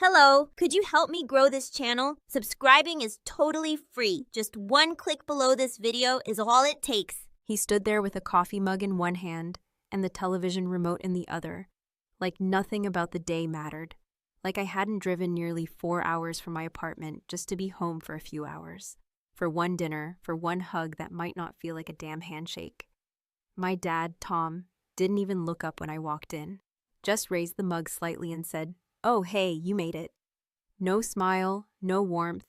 Hello, could you help me grow this channel? Subscribing is totally free. Just one click below this video is all it takes. He stood there with a coffee mug in one hand and the television remote in the other, like nothing about the day mattered, like I hadn't driven nearly 4 hours from my apartment just to be home for a few hours, for one dinner, for one hug that might not feel like a damn handshake. My dad, Tom, didn't even look up when I walked in, just raised the mug slightly and said, "Oh, hey, you made it." No smile, no warmth,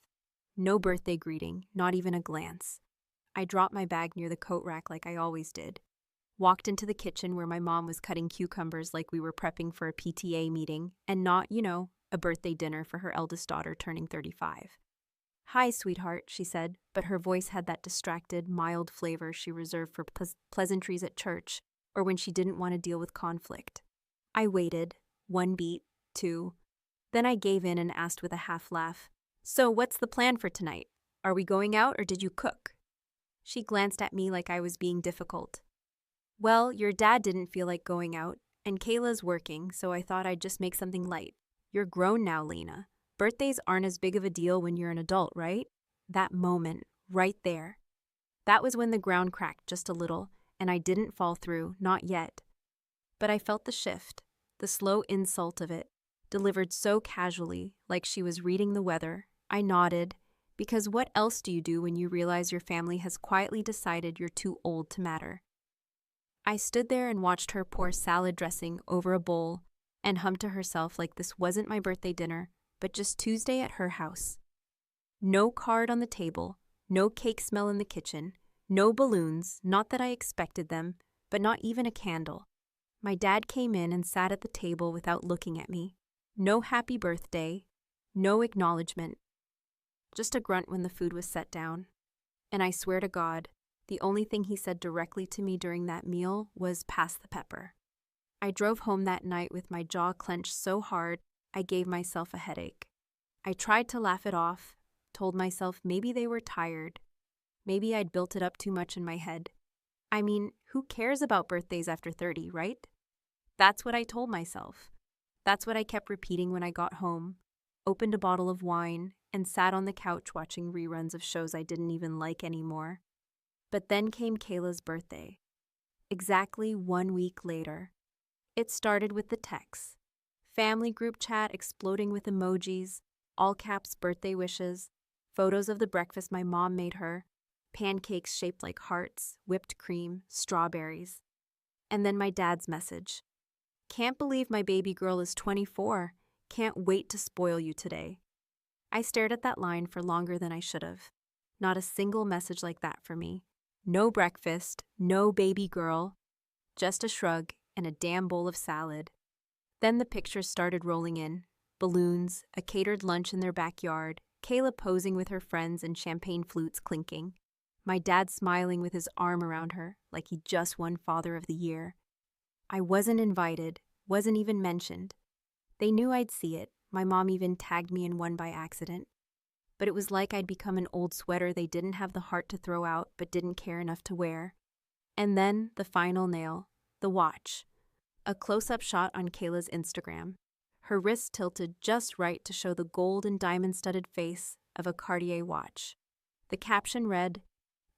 no birthday greeting, not even a glance. I dropped my bag near the coat rack like I always did, walked into the kitchen where my mom was cutting cucumbers like we were prepping for a PTA meeting and not, a birthday dinner for her eldest daughter turning 35. "Hi, sweetheart," she said, but her voice had that distracted, mild flavor she reserved for pleasantries at church or when she didn't want to deal with conflict. I waited, one beat, two. Then I gave in and asked with a half laugh, "So what's the plan for tonight? Are we going out or did you cook?" She glanced at me like I was being difficult. "Well, your dad didn't feel like going out, and Kayla's working, so I thought I'd just make something light. You're grown now, Lena. Birthdays aren't as big of a deal when you're an adult, right?" That moment, right there. That was when the ground cracked just a little, and I didn't fall through, not yet. But I felt the shift, the slow insult of it, delivered so casually, like she was reading the weather. I nodded, because what else do you do when you realize your family has quietly decided you're too old to matter? I stood there and watched her pour salad dressing over a bowl and hum to herself like this wasn't my birthday dinner, but just Tuesday at her house. No card on the table, no cake smell in the kitchen, no balloons, not that I expected them, but not even a candle. My dad came in and sat at the table without looking at me. No happy birthday, no acknowledgement. Just a grunt when the food was set down. And I swear to God, the only thing he said directly to me during that meal was "pass the pepper." I drove home that night with my jaw clenched so hard I gave myself a headache. I tried to laugh it off, told myself maybe they were tired. Maybe I'd built it up too much in my head. I mean, who cares about birthdays after 30, right? That's what I told myself. That's what I kept repeating when I got home, opened a bottle of wine, and sat on the couch watching reruns of shows I didn't even like anymore. But then came Kayla's birthday. Exactly 1 week later. It started with the texts. Family group chat exploding with emojis, all caps birthday wishes, photos of the breakfast my mom made her, pancakes shaped like hearts, whipped cream, strawberries. And then my dad's message. "Can't believe my baby girl is 24. Can't wait to spoil you today." I stared at that line for longer than I should have. Not a single message like that for me. No breakfast, no baby girl, just a shrug and a damn bowl of salad. Then the pictures started rolling in. Balloons, a catered lunch in their backyard, Kayla posing with her friends and champagne flutes clinking. My dad smiling with his arm around her like he just won Father of the Year. I wasn't invited, wasn't even mentioned. They knew I'd see it. My mom even tagged me in one by accident. But it was like I'd become an old sweater they didn't have the heart to throw out but didn't care enough to wear. And then the final nail, the watch. A close-up shot on Kayla's Instagram. Her wrist tilted just right to show the gold and diamond-studded face of a Cartier watch. The caption read,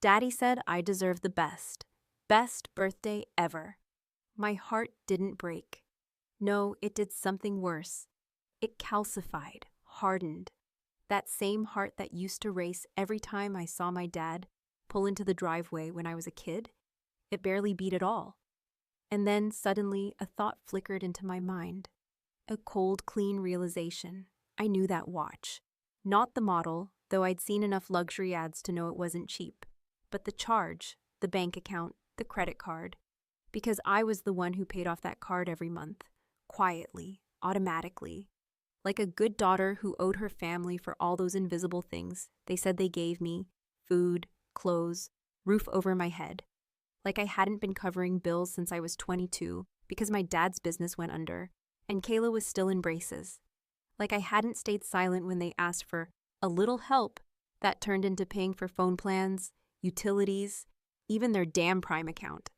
"Daddy said I deserve the best. Best birthday ever." My heart didn't break. No, it did something worse. It calcified, hardened. That same heart that used to race every time I saw my dad pull into the driveway when I was a kid, it barely beat at all. And then suddenly a thought flickered into my mind. A cold, clean realization. I knew that watch. Not the model, though I'd seen enough luxury ads to know it wasn't cheap, but the charge, the bank account, the credit card. Because I was the one who paid off that card every month, quietly, automatically. Like a good daughter who owed her family for all those invisible things they said they gave me: food, clothes, roof over my head. Like I hadn't been covering bills since I was 22 because my dad's business went under, and Kayla was still in braces. Like I hadn't stayed silent when they asked for a little help that turned into paying for phone plans, utilities, even their damn Prime account.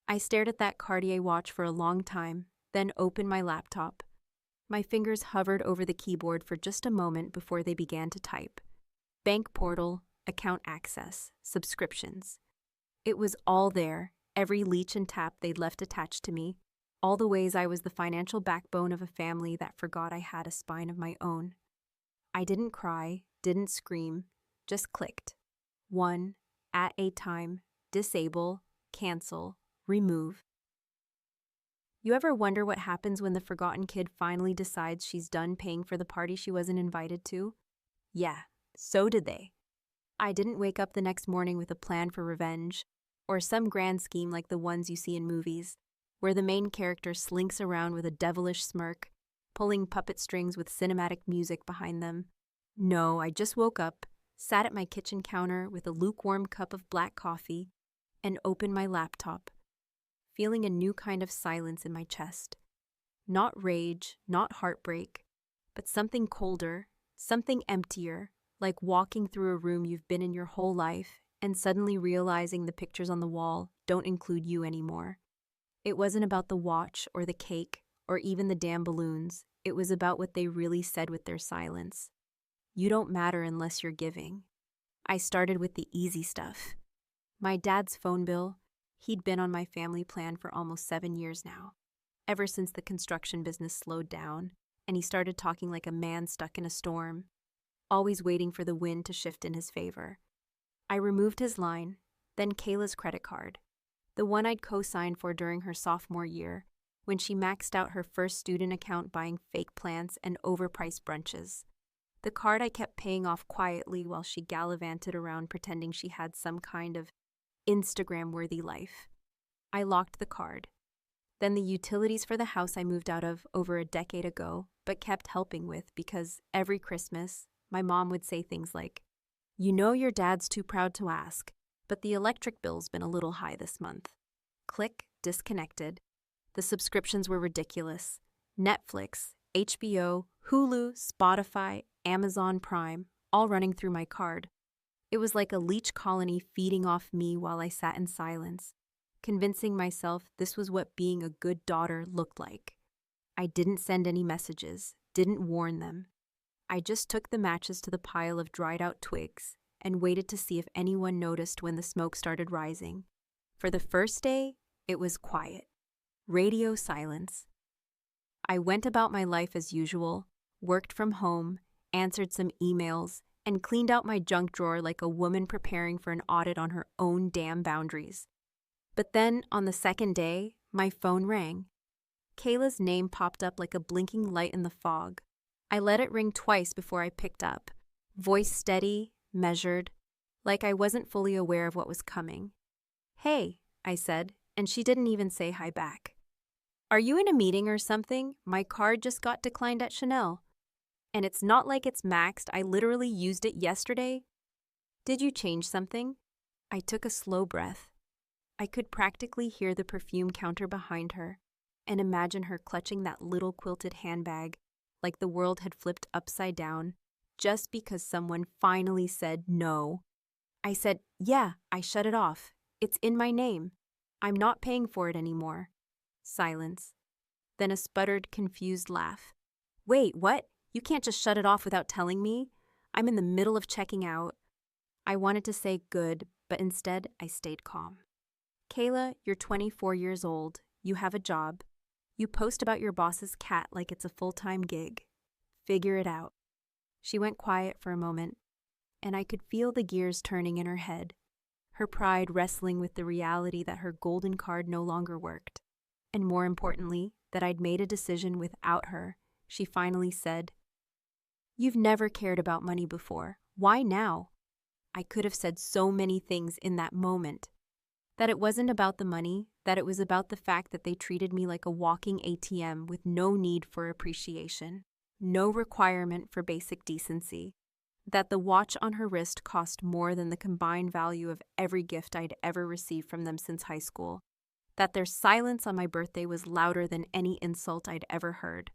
I stared at that Cartier watch for a long time, then opened my laptop. My fingers hovered over the keyboard for just a moment before they began to type. Bank portal, account access, subscriptions. It was all there, every leech and tap they'd left attached to me, all the ways I was the financial backbone of a family that forgot I had a spine of my own. I didn't cry, didn't scream, just clicked. One, at a time, disable, cancel, remove. You ever wonder what happens when the forgotten kid finally decides she's done paying for the party she wasn't invited to? Yeah, so did they. I didn't wake up the next morning with a plan for revenge, or some grand scheme like the ones you see in movies, where the main character slinks around with a devilish smirk, pulling puppet strings with cinematic music behind them. No, I just woke up, sat at my kitchen counter with a lukewarm cup of black coffee, and opened my laptop, feeling a new kind of silence in my chest. Not rage, not heartbreak, but something colder, something emptier, like walking through a room you've been in your whole life and suddenly realizing the pictures on the wall don't include you anymore. It wasn't about the watch or the cake or even the damn balloons. It was about what they really said with their silence. You don't matter unless you're giving. I started with the easy stuff. My dad's phone bill. He'd been on my family plan for almost 7 years now, ever since the construction business slowed down, and he started talking like a man stuck in a storm, always waiting for the wind to shift in his favor. I removed his line, then Kayla's credit card, the one I'd co-signed for during her sophomore year, when she maxed out her first student account buying fake plants and overpriced brunches. The card I kept paying off quietly while she gallivanted around pretending she had some kind of Instagram-worthy life. I locked the card. Then the utilities for the house I moved out of over a decade ago, but kept helping with because every Christmas, my mom would say things like, "You know your dad's too proud to ask, but the electric bill's been a little high this month." Click, disconnected. The subscriptions were ridiculous. Netflix, HBO, Hulu, Spotify, Amazon Prime, all running through my card. It was like a leech colony feeding off me while I sat in silence, convincing myself this was what being a good daughter looked like. I didn't send any messages, didn't warn them. I just took the matches to the pile of dried-out twigs and waited to see if anyone noticed when the smoke started rising. For the first day, it was quiet. Radio silence. I went about my life as usual, worked from home, answered some emails, and cleaned out my junk drawer like a woman preparing for an audit on her own damn boundaries. But then, on the second day, my phone rang. Kayla's name popped up like a blinking light in the fog. I let it ring twice before I picked up, voice steady, measured, like I wasn't fully aware of what was coming. "Hey," I said, and she didn't even say hi back. "Are you in a meeting or something? My card just got declined at Chanel. And it's not like it's maxed, I literally used it yesterday." "Did you change something?" I took a slow breath. I could practically hear the perfume counter behind her and imagine her clutching that little quilted handbag like the world had flipped upside down just because someone finally said no. I said, "Yeah, I shut it off. It's in my name. I'm not paying for it anymore." Silence. Then a sputtered, confused laugh. "Wait, what? You can't just shut it off without telling me. I'm in the middle of checking out." I wanted to say good, but instead I stayed calm. "Kayla, you're 24 years old. You have a job. You post about your boss's cat like it's a full-time gig. Figure it out." She went quiet for a moment, and I could feel the gears turning in her head, her pride wrestling with the reality that her golden card no longer worked, and more importantly, that I'd made a decision without her. She finally said, "You've never cared about money before. Why now?" I could have said so many things in that moment. That it wasn't about the money, that it was about the fact that they treated me like a walking ATM with no need for appreciation, no requirement for basic decency. That the watch on her wrist cost more than the combined value of every gift I'd ever received from them since high school. That their silence on my birthday was louder than any insult I'd ever heard.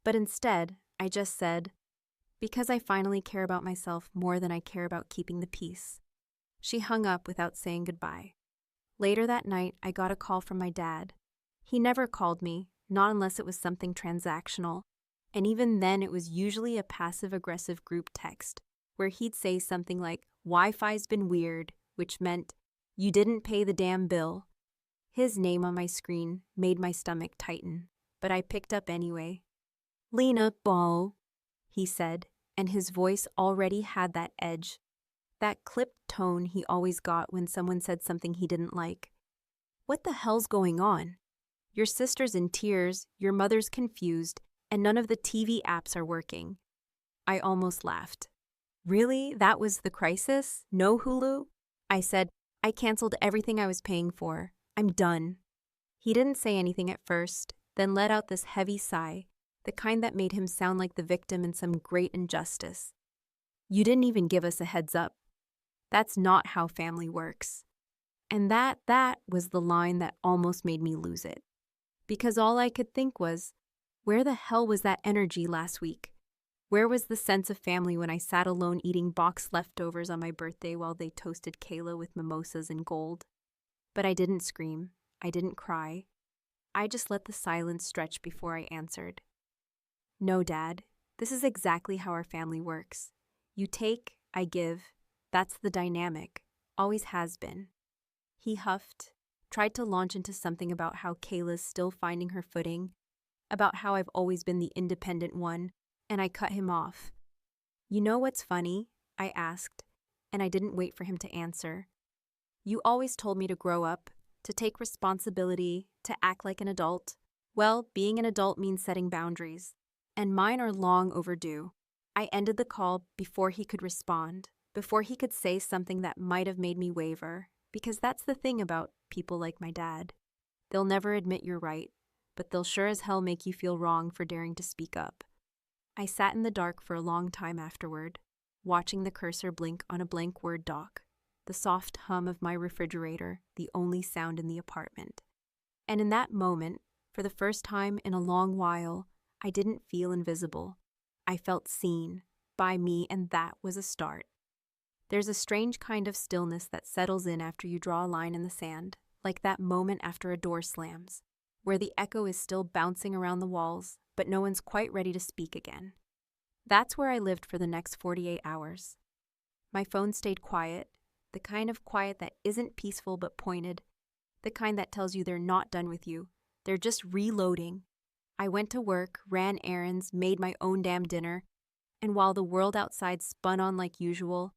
But instead, I just said, "Because I finally care about myself more than I care about keeping the peace." She hung up without saying goodbye. Later that night, I got a call from my dad. He never called me, not unless it was something transactional, And even then, it was usually a passive-aggressive group text where he'd say something like, "Wi-Fi's been weird," which meant, "You didn't pay the damn bill." His name on my screen made my stomach tighten, but I picked up anyway. "Lena, Bo," he said, and his voice already had that edge, that clipped tone he always got when someone said something he didn't like. "What the hell's going on? Your sister's in tears, your mother's confused, and none of the TV apps are working." I almost laughed. "Really? That was the crisis? No Hulu?" I said, "I canceled everything I was paying for. I'm done." He didn't say anything at first, then let out this heavy sigh, the kind that made him sound like the victim in some great injustice. "You didn't even give us a heads up. That's not how family works." And that was the line that almost made me lose it. Because all I could think was, where the hell was that energy last week? Where was the sense of family when I sat alone eating boxed leftovers on my birthday while they toasted Kayla with mimosas and gold? But I didn't scream. I didn't cry. I just let the silence stretch before I answered. "No, Dad. This is exactly how our family works. You take, I give. That's the dynamic. Always has been." He huffed, tried to launch into something about how Kayla's still finding her footing, about how I've always been the independent one, and I cut him off. "You know what's funny?" I asked, and I didn't wait for him to answer. "You always told me to grow up, to take responsibility, to act like an adult. Well, being an adult means setting boundaries, and mine are long overdue." I ended the call before he could respond, before he could say something that might have made me waver, because that's the thing about people like my dad. They'll never admit you're right, but they'll sure as hell make you feel wrong for daring to speak up. I sat in the dark for a long time afterward, watching the cursor blink on a blank Word doc, the soft hum of my refrigerator, the only sound in the apartment. And in that moment, for the first time in a long while, I didn't feel invisible. I felt seen, by me, and that was a start. There's a strange kind of stillness that settles in after you draw a line in the sand, like that moment after a door slams, where the echo is still bouncing around the walls, but no one's quite ready to speak again. That's where I lived for the next 48 hours. My phone stayed quiet, the kind of quiet that isn't peaceful but pointed, the kind that tells you they're not done with you, they're just reloading. I went to work, ran errands, made my own damn dinner, and while the world outside spun on like usual,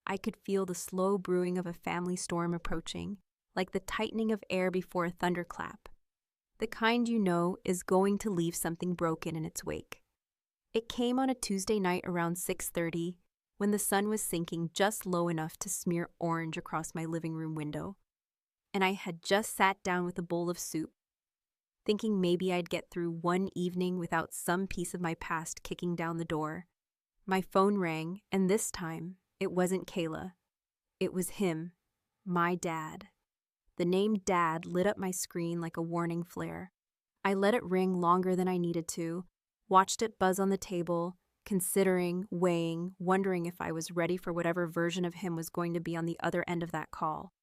I could feel the slow brewing of a family storm approaching, like the tightening of air before a thunderclap. The kind you know is going to leave something broken in its wake. It came on a Tuesday night around 6:30, when the sun was sinking just low enough to smear orange across my living room window. And I had just sat down with a bowl of soup, thinking maybe I'd get through one evening without some piece of my past kicking down the door. My phone rang, and this time, it wasn't Kayla. It was him, my dad. The name Dad lit up my screen like a warning flare. I let it ring longer than I needed to, watched it buzz on the table, considering, weighing, wondering if I was ready for whatever version of him was going to be on the other end of that call.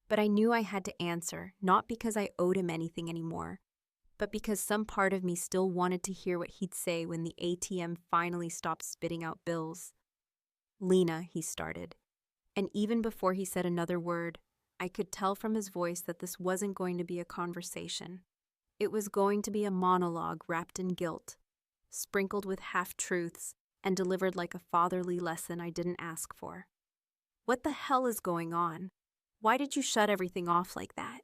But I knew I had to answer, not because I owed him anything anymore, but because some part of me still wanted to hear what he'd say when the ATM finally stopped spitting out bills. "Lena," he started, and even before he said another word, I could tell from his voice that this wasn't going to be a conversation. It was going to be a monologue wrapped in guilt, sprinkled with half-truths, and delivered like a fatherly lesson I didn't ask for. "What the hell is going on? Why did you shut everything off like that?"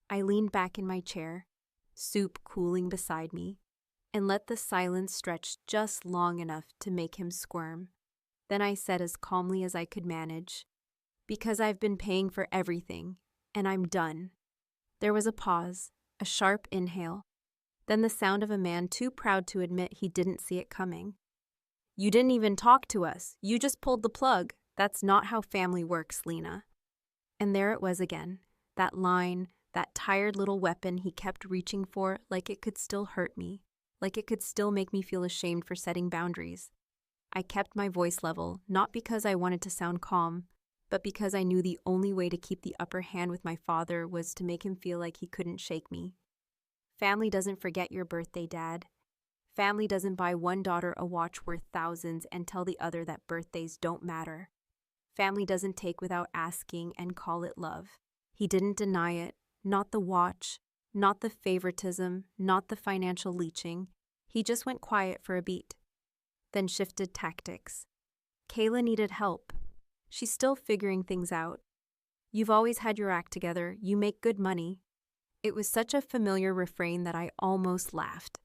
I leaned back in my chair, soup cooling beside me, and let the silence stretch just long enough to make him squirm. Then I said as calmly as I could manage, "Because I've been paying for everything, and I'm done." There was a pause, a sharp inhale, then the sound of a man too proud to admit he didn't see it coming. "You didn't even talk to us. You just pulled the plug. That's not how family works, Lena." And there it was again, that line, that tired little weapon he kept reaching for like it could still hurt me, like it could still make me feel ashamed for setting boundaries. I kept my voice level, not because I wanted to sound calm, but because I knew the only way to keep the upper hand with my father was to make him feel like he couldn't shake me. "Family doesn't forget your birthday, Dad. Family doesn't buy one daughter a watch worth thousands and tell the other that birthdays don't matter. Family doesn't take without asking and call it love. He didn't deny it, not the watch, not the favoritism, not the financial leeching. He just went quiet for a beat, then shifted tactics. Kayla needed help. She's still figuring things out. You've always had your act together. You make good money. It was such a familiar refrain that I almost laughed.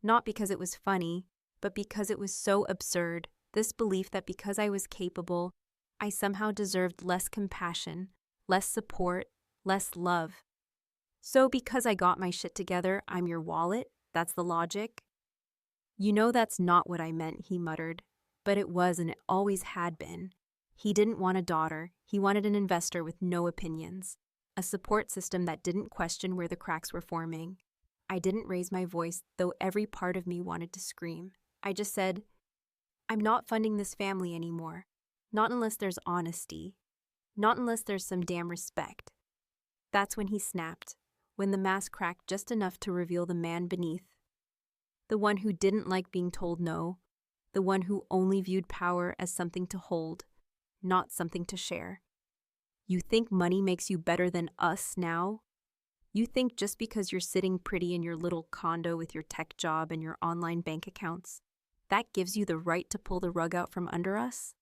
Not because it was funny, but because it was so absurd. This belief that because I was capable, I somehow deserved less compassion, less support, less love. So because I got my shit together, I'm your wallet? That's the logic? You know that's not what I meant, he muttered. But it was, and it always had been. He didn't want a daughter. He wanted an investor with no opinions. A support system that didn't question where the cracks were forming. I didn't raise my voice, though every part of me wanted to scream. I just said, I'm not funding this family anymore. Not unless there's honesty. Not unless there's some damn respect. That's when he snapped, when the mask cracked just enough to reveal the man beneath. The one who didn't like being told no. The one who only viewed power as something to hold, not something to share. You think money makes you better than us now? You think just because you're sitting pretty in your little condo with your tech job and your online bank accounts, that gives you the right to pull the rug out from under us?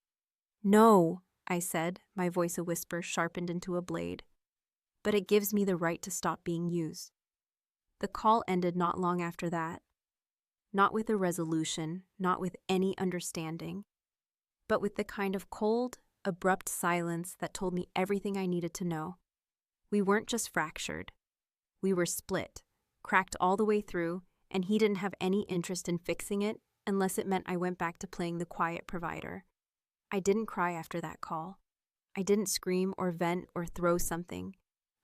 No, I said, my voice a whisper sharpened into a blade. But it gives me the right to stop being used. The call ended not long after that. Not with a resolution, not with any understanding, but with the kind of cold, abrupt silence that told me everything I needed to know. We weren't just fractured. We were split, cracked all the way through, and he didn't have any interest in fixing it unless it meant I went back to playing the quiet provider. I didn't cry after that call. I didn't scream or vent or throw something.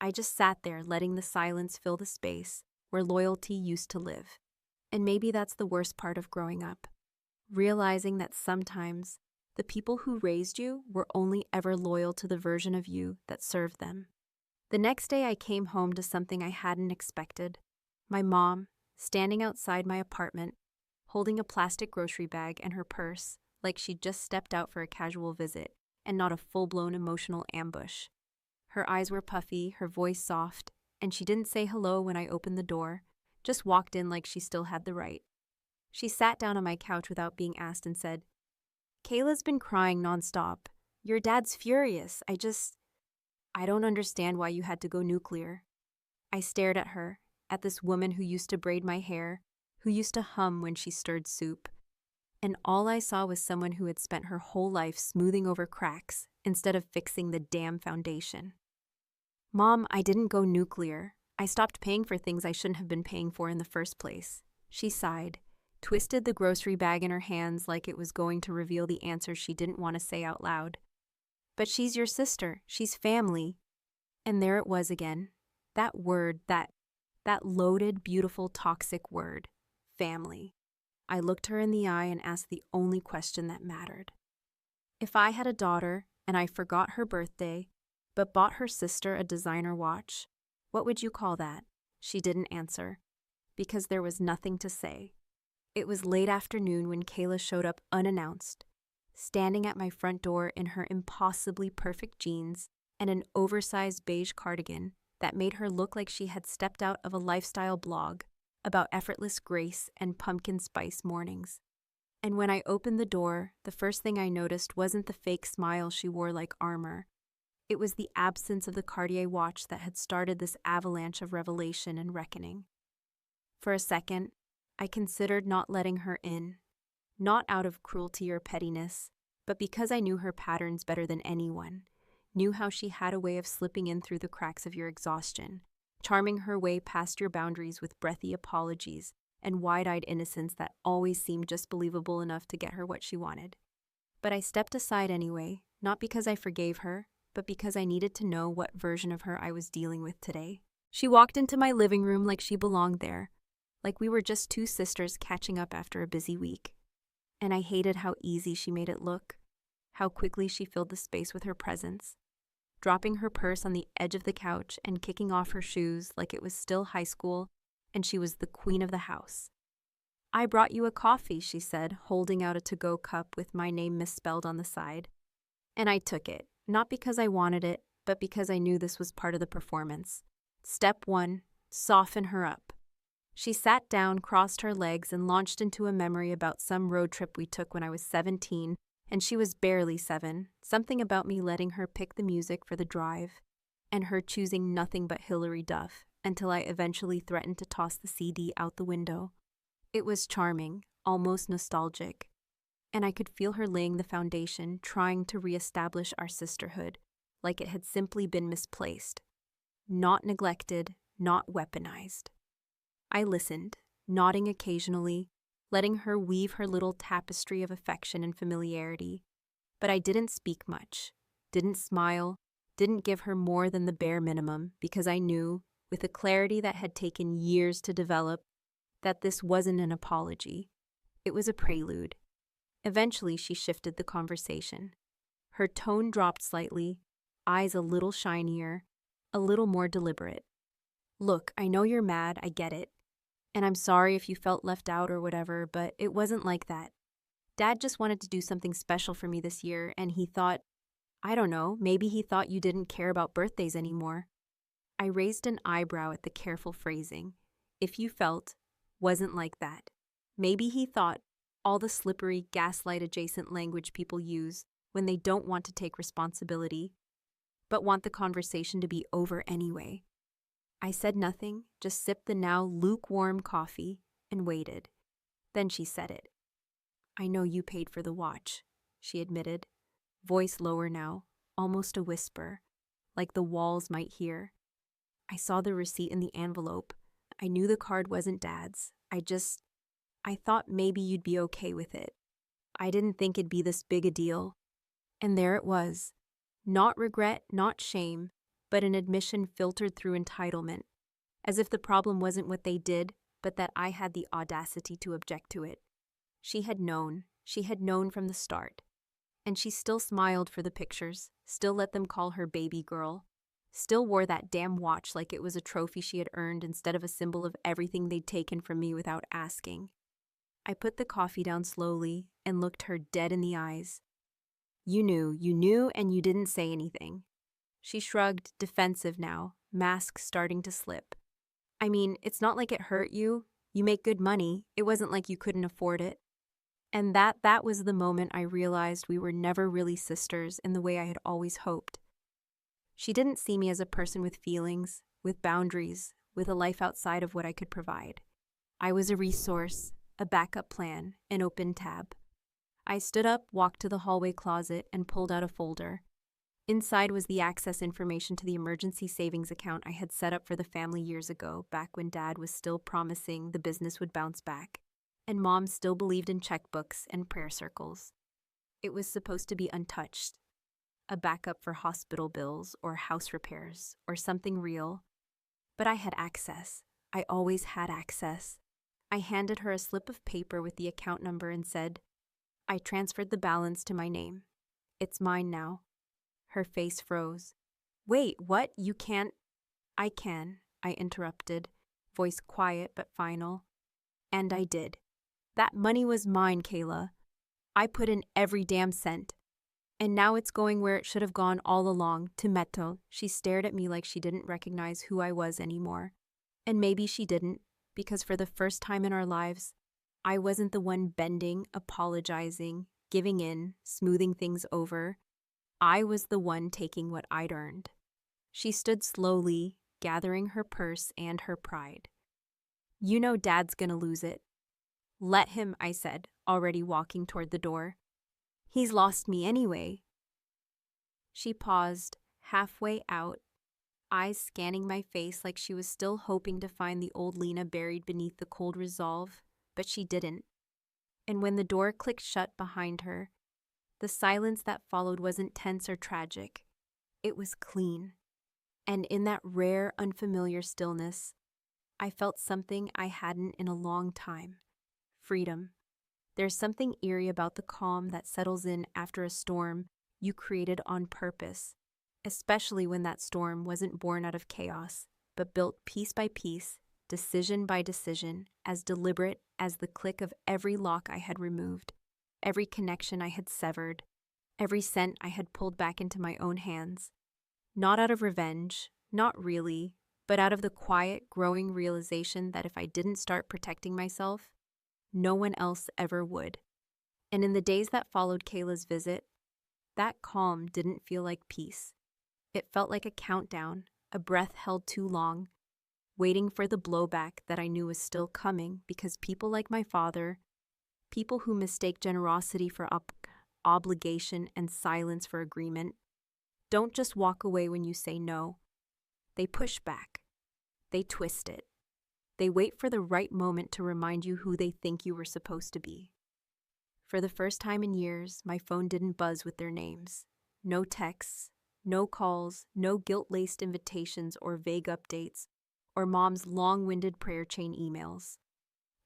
I just sat there letting the silence fill the space where loyalty used to live. And maybe that's the worst part of growing up. Realizing that sometimes the people who raised you were only ever loyal to the version of you that served them. The next day I came home to something I hadn't expected. My mom, standing outside my apartment, holding a plastic grocery bag and her purse like she'd just stepped out for a casual visit and not a full-blown emotional ambush. Her eyes were puffy, her voice soft, and she didn't say hello when I opened the door. Just walked in like she still had the right. She sat down on my couch without being asked and said, Kayla's been crying nonstop. Your dad's furious. I don't understand why you had to go nuclear. I stared at her, at this woman who used to braid my hair, who used to hum when she stirred soup. And all I saw was someone who had spent her whole life smoothing over cracks instead of fixing the damn foundation. Mom, I didn't go nuclear. I stopped paying for things I shouldn't have been paying for in the first place. She sighed, twisted the grocery bag in her hands like it was going to reveal the answer she didn't want to say out loud. But she's your sister. She's family. And there it was again. That word, that loaded, beautiful, toxic word. Family. I looked her in the eye and asked the only question that mattered. If I had a daughter and I forgot her birthday, but bought her sister a designer watch, what would you call that? She didn't answer, because there was nothing to say. It was late afternoon when Kayla showed up unannounced, standing at my front door in her impossibly perfect jeans and an oversized beige cardigan that made her look like she had stepped out of a lifestyle blog about effortless grace and pumpkin spice mornings. And when I opened the door, the first thing I noticed wasn't the fake smile she wore like armor. It was the absence of the Cartier watch that had started this avalanche of revelation and reckoning. For a second, I considered not letting her in, not out of cruelty or pettiness, but because I knew her patterns better than anyone, knew how she had a way of slipping in through the cracks of your exhaustion, charming her way past your boundaries with breathy apologies and wide-eyed innocence that always seemed just believable enough to get her what she wanted. But I stepped aside anyway, not because I forgave her, but because I needed to know what version of her I was dealing with today. She walked into my living room like she belonged there, like we were just two sisters catching up after a busy week. And I hated how easy she made it look, how quickly she filled the space with her presence, dropping her purse on the edge of the couch and kicking off her shoes like it was still high school and she was the queen of the house. I brought you a coffee, she said, holding out a to-go cup with my name misspelled on the side. And I took it, not because I wanted it, but because I knew this was part of the performance. Step 1, soften her up. She sat down, crossed her legs, and launched into a memory about some road trip we took when I was 17, and she was barely 7, something about me letting her pick the music for the drive, and her choosing nothing but Hilary Duff, until I eventually threatened to toss the CD out the window. It was charming, almost nostalgic, and I could feel her laying the foundation, trying to reestablish our sisterhood, like it had simply been misplaced. Not neglected, not weaponized. I listened, nodding occasionally, letting her weave her little tapestry of affection and familiarity, but I didn't speak much, didn't smile, didn't give her more than the bare minimum, because I knew, with a clarity that had taken years to develop, that this wasn't an apology. It was a prelude. Eventually, she shifted the conversation. Her tone dropped slightly, eyes a little shinier, a little more deliberate. Look, I know you're mad, I get it. And I'm sorry if you felt left out or whatever, but it wasn't like that. Dad just wanted to do something special for me this year, and he thought, I don't know, maybe he thought you didn't care about birthdays anymore. I raised an eyebrow at the careful phrasing. If you felt, wasn't like that. Maybe he thought all the slippery, gaslight-adjacent language people use when they don't want to take responsibility, but want the conversation to be over anyway. I said nothing, just sipped the now lukewarm coffee and waited. Then she said it. I know you paid for the watch, she admitted, voice lower now, almost a whisper, like the walls might hear. I saw the receipt in the envelope. I knew the card wasn't Dad's. I thought maybe you'd be okay with it. I didn't think it'd be this big a deal. And there it was. Not regret, not shame, but an admission filtered through entitlement, as if the problem wasn't what they did, but that I had the audacity to object to it. She had known from the start. And she still smiled for the pictures, still let them call her baby girl, still wore that damn watch like it was a trophy she had earned instead of a symbol of everything they'd taken from me without asking. I put the coffee down slowly and looked her dead in the eyes. You knew, and you didn't say anything. She shrugged, defensive now, mask starting to slip. I mean, it's not like it hurt you. You make good money. It wasn't like you couldn't afford it. And that was the moment I realized we were never really sisters in the way I had always hoped. She didn't see me as a person with feelings, with boundaries, with a life outside of what I could provide. I was a resource, a backup plan, an open tab. I stood up, walked to the hallway closet, and pulled out a folder. Inside was the access information to the emergency savings account I had set up for the family years ago, back when Dad was still promising the business would bounce back, and Mom still believed in checkbooks and prayer circles. It was supposed to be untouched, a backup for hospital bills or house repairs or something real. But I had access. I always had access. I handed her a slip of paper with the account number and said, I transferred the balance to my name. It's mine now. Her face froze. Wait, what? You can't? I can, I interrupted, voice quiet but final. And I did. That money was mine, Kayla. I put in every damn cent. And now it's going where it should have gone all along, to Metto. She stared at me like she didn't recognize who I was anymore. And maybe she didn't, because for the first time in our lives, I wasn't the one bending, apologizing, giving in, smoothing things over. I was the one taking what I'd earned. She stood slowly, gathering her purse and her pride. You know Dad's gonna lose it. Let him, I said, already walking toward the door. He's lost me anyway. She paused, halfway out, eyes scanning my face like she was still hoping to find the old Lena buried beneath the cold resolve, but she didn't. And when the door clicked shut behind her, the silence that followed wasn't tense or tragic. It was clean. And in that rare, unfamiliar stillness, I felt something I hadn't in a long time. Freedom. There's something eerie about the calm that settles in after a storm you created on purpose, especially when that storm wasn't born out of chaos, but built piece by piece, decision by decision, as deliberate as the click of every lock I had removed, every connection I had severed, every cent I had pulled back into my own hands. Not out of revenge, not really, but out of the quiet, growing realization that if I didn't start protecting myself, no one else ever would. And in the days that followed Kayla's visit, that calm didn't feel like peace. It felt like a countdown, a breath held too long, waiting for the blowback that I knew was still coming because people like my father, people who mistake generosity for obligation and silence for agreement, don't just walk away when you say no. They push back. They twist it. They wait for the right moment to remind you who they think you were supposed to be. For the first time in years, my phone didn't buzz with their names. No texts, no calls, no guilt-laced invitations or vague updates, or mom's long-winded prayer chain emails.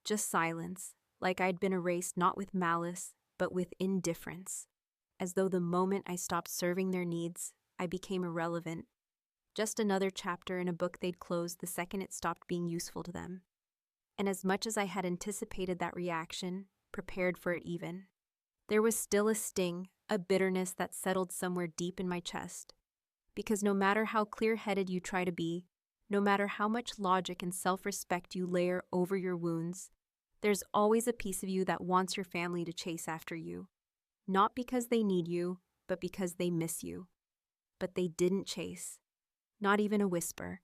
Just silence, like I'd been erased not with malice, but with indifference. As though the moment I stopped serving their needs, I became irrelevant. Just another chapter in a book they'd closed the second it stopped being useful to them. And as much as I had anticipated that reaction, prepared for it even, there was still a sting, a bitterness that settled somewhere deep in my chest. Because no matter how clear-headed you try to be, no matter how much logic and self-respect you layer over your wounds, there's always a piece of you that wants your family to chase after you. Not because they need you, but because they miss you. But they didn't chase. Not even a whisper.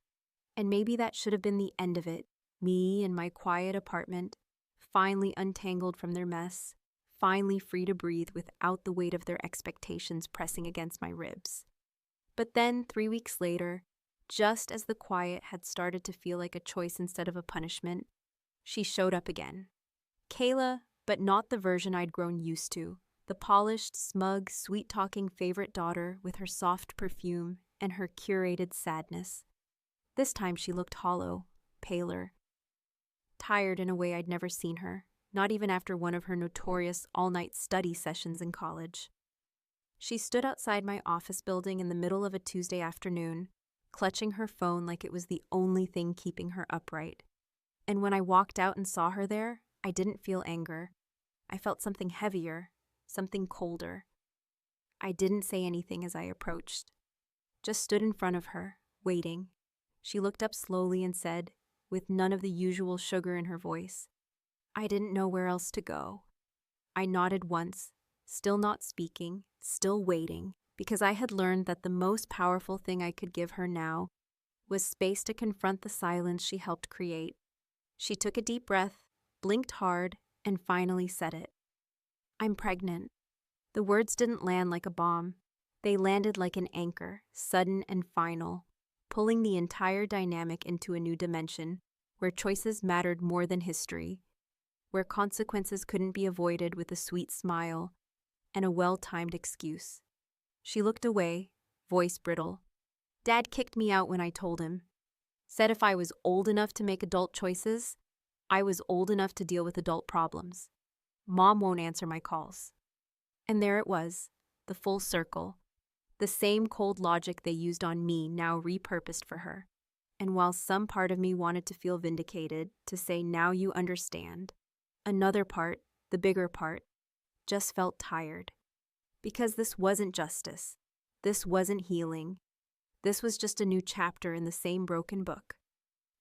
And maybe that should have been the end of it. Me in my quiet apartment, finally untangled from their mess, finally free to breathe without the weight of their expectations pressing against my ribs. But then, 3 weeks later, just as the quiet had started to feel like a choice instead of a punishment, she showed up again. Kayla, but not the version I'd grown used to. The polished, smug, sweet-talking favorite daughter with her soft perfume and her curated sadness. This time she looked hollow, paler, tired in a way I'd never seen her, not even after one of her notorious all-night study sessions in college. She stood outside my office building in the middle of a Tuesday afternoon, clutching her phone like it was the only thing keeping her upright. And when I walked out and saw her there, I didn't feel anger. I felt something heavier, something colder. I didn't say anything as I approached. Just stood in front of her, waiting. She looked up slowly and said, with none of the usual sugar in her voice, "I didn't know where else to go." I nodded once, still not speaking, still waiting, because I had learned that the most powerful thing I could give her now was space to confront the silence she helped create. She took a deep breath, blinked hard, and finally said it. "I'm pregnant." The words didn't land like a bomb. They landed like an anchor, sudden and final, pulling the entire dynamic into a new dimension, where choices mattered more than history, where consequences couldn't be avoided with a sweet smile and a well-timed excuse. She looked away, voice brittle. Dad kicked me out when I told him. Said if I was old enough to make adult choices, I was old enough to deal with adult problems. Mom won't answer my calls. And there it was, the full circle. The same cold logic they used on me now repurposed for her. And while some part of me wanted to feel vindicated, to say now you understand, another part, the bigger part, just felt tired. Because this wasn't justice. This wasn't healing. This was just a new chapter in the same broken book.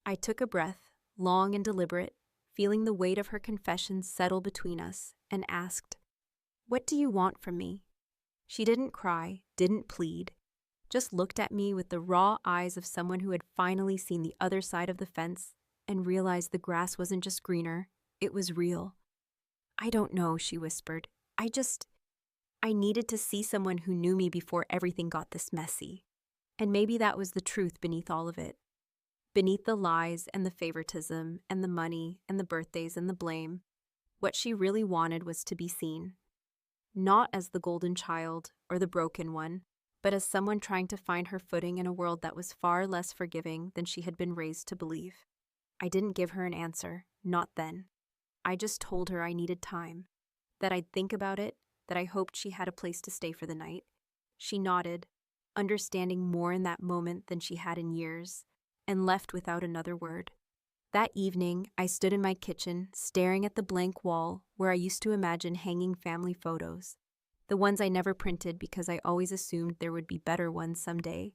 I took a breath, long and deliberate, feeling the weight of her confession settle between us, and asked, "What do you want from me?" She didn't cry, didn't plead, just looked at me with the raw eyes of someone who had finally seen the other side of the fence and realized the grass wasn't just greener, it was real. "I don't know," she whispered. I needed to see someone who knew me before everything got this messy. And maybe that was the truth beneath all of it. Beneath the lies and the favoritism and the money and the birthdays and the blame, what she really wanted was to be seen. Not as the golden child or the broken one, but as someone trying to find her footing in a world that was far less forgiving than she had been raised to believe. I didn't give her an answer, not then. I just told her I needed time, that I'd think about it, that I hoped she had a place to stay for the night. She nodded, understanding more in that moment than she had in years, and left without another word. That evening, I stood in my kitchen, staring at the blank wall where I used to imagine hanging family photos. The ones I never printed because I always assumed there would be better ones someday.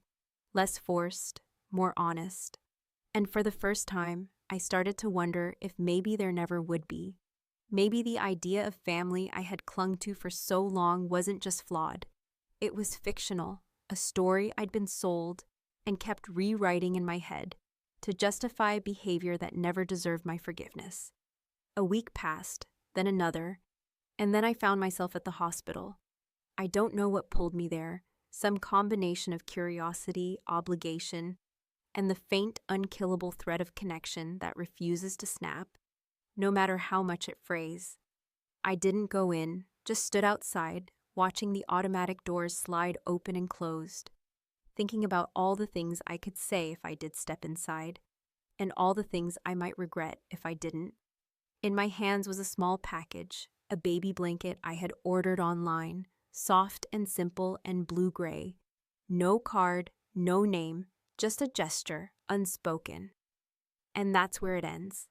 Less forced, more honest. And for the first time, I started to wonder if maybe there never would be. Maybe the idea of family I had clung to for so long wasn't just flawed. It was fictional, a story I'd been sold and kept rewriting in my head to justify behavior that never deserved my forgiveness. A week passed, then another, and then I found myself at the hospital. I don't know what pulled me there, some combination of curiosity, obligation, and the faint, unkillable thread of connection that refuses to snap, no matter how much it frays. I didn't go in, just stood outside, watching the automatic doors slide open and closed, thinking about all the things I could say if I did step inside, and all the things I might regret if I didn't. In my hands was a small package, a baby blanket I had ordered online, soft and simple and blue-gray. No card, no name, just a gesture, unspoken. And that's where it ends.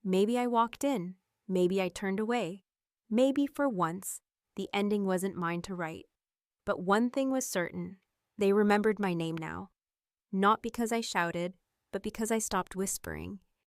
Maybe I walked in, maybe I turned away, maybe for once, the ending wasn't mine to write. But one thing was certain, they remembered my name now. Not because I shouted, but because I stopped whispering,